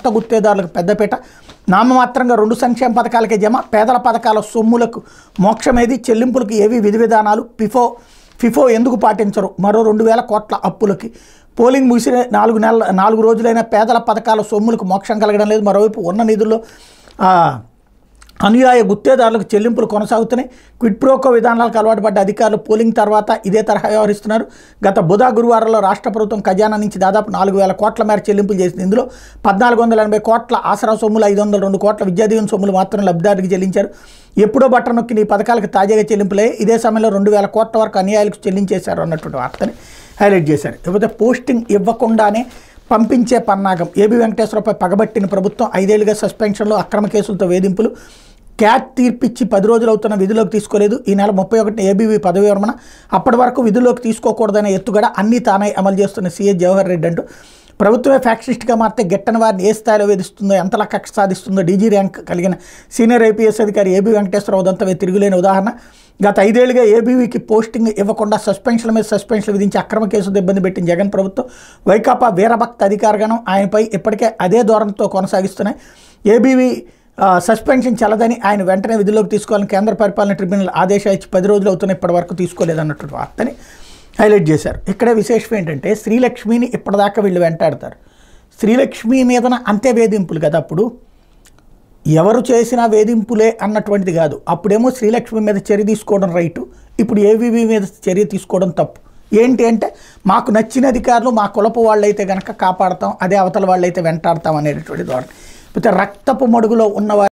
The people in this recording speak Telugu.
సొంత గుత్తేదారులకు పెద్దపీట, నామమాత్రంగా 2 సంక్షేమ పథకాలకే జమ, పేదల పథకాల సొమ్ములకు మోక్షమేది, చెల్లింపులకు ఏవి విధి విధానాలు, ఫిఫో ఎందుకు పాటించరు, మరో 2,000 కోట్ల అప్పులకి, పోలింగ్ ముగిసిన 4 రోజులైనా పేదల పథకాల సొమ్ములకు మోక్షం కలగడం లేదు, మరోవైపు ఉన్న నిధుల్లో అనుయాయ గుత్తేదారులకు చెల్లింపులు కొనసాగుతున్నాయి, క్విడ్ ప్రోకో విధానాలకు అలవాటు పడ్డ అధికారులు పోలింగ్ తర్వాత ఇదే తరహా వ్యవహరిస్తున్నారు. గత గురువారంలో రాష్ట్ర ప్రభుత్వం ఖజానా నుంచి దాదాపు 4,000 కోట్ల మేర చెల్లింపులు చేసింది. ఇందులో 1,480 కోట్ల ఆసరా సొమ్ములు, 502 కోట్ల విద్యాదీవెన సొమ్ములు మాత్రం లబ్ధిదారుడికి చెల్లించారు. ఎప్పుడో బట్ట నొక్కిన ఈ పథకాలకు తాజాగా చెల్లింపులే. ఇదే సమయంలో 2,000 కోట్ల వరకు అనుయాయులకు చెల్లించేశారు అన్నటువంటి వార్తని హైలైట్ చేశారు. ఇకపోతే పోస్టింగ్ ఇవ్వకుండానే పంపించే పన్నాగం, ఏబీ వెంకటేశ్వరరావుపై పగబట్టిన ప్రభుత్వం, 5 ఏళ్లుగా సస్పెన్షన్లు, అక్రమ కేసులతో వేధింపులు, క్యాట్ తీర్పిచ్చి 10 రోజులు అవుతున్న విధుల్లోకి తీసుకోలేదు. ఈ నెల 31న ఏబీవీ పదవి విరమణ, అప్పటి వరకు విధుల్లోకి తీసుకోకూడదనే ఎత్తుగడ, అన్నీ తానై అమలు చేస్తున్న సీఎస్ జవహర్ రెడ్డి అంటూ ప్రభుత్వమే ఫ్యాక్షనిస్ట్గా మారితే గిట్టని వారిని ఏ స్థాయిలో వేధిస్తుందో, ఎంతలా కక్ష సాధిస్తుందో డీజీ ర్యాంక్ కలిగిన సీనియర్ ఐపీఎస్ అధికారి ఏబీ వెంకటేశ్వరరావు దంతమే తిరుగులేని ఉదాహరణ. గత 5 ఏళ్లుగా ఏబీవీకి పోస్టింగ్ ఇవ్వకుండా సస్పెన్షన్ల మీద సస్పెన్షన్లు విధించి అక్రమ కేసులతో ఇబ్బంది పెట్టిన జగన్ ప్రభుత్వం, వైకాపా వీరభక్త అధికారగణం ఆయనపై ఇప్పటికే అదే ధోరణితో కొనసాగిస్తున్నాయి. ఏబీవీ సస్పెన్షన్ చెల్లదని, ఆయన వెంటనే విధుల్లోకి తీసుకోవాలని కేంద్ర పరిపాలన ట్రిబ్యునల్ ఆదేశాలు ఇచ్చి 10 రోజులు అవుతున్న ఇప్పటి వరకు తీసుకోలేదన్నటువంటి వార్తని హైలైట్ చేశారు. ఇక్కడే విశేషం ఏంటంటే, శ్రీలక్ష్మిని ఇప్పటిదాకా వీళ్ళు వెంటాడతారు. శ్రీలక్ష్మి మీదన అంతే వేధింపులు కదా, అప్పుడు ఎవరు చేసినా వేధింపులే అన్నటువంటిది కాదు. అప్పుడేమో శ్రీలక్ష్మి మీద చర్య తీసుకోవడం రైటు, ఇప్పుడు ఏబీవీ మీద చర్య తీసుకోవడం తప్పు. ఏంటి అంటే, మాకు నచ్చిన అధికారులు మా కులపు వాళ్ళైతే కనుక కాపాడతాం, అదే అవతల వాళ్ళైతే వెంటాడతాం అనేటటువంటి ధోరణి. అయితే రక్తపు మడుగులో ఉన్నవారు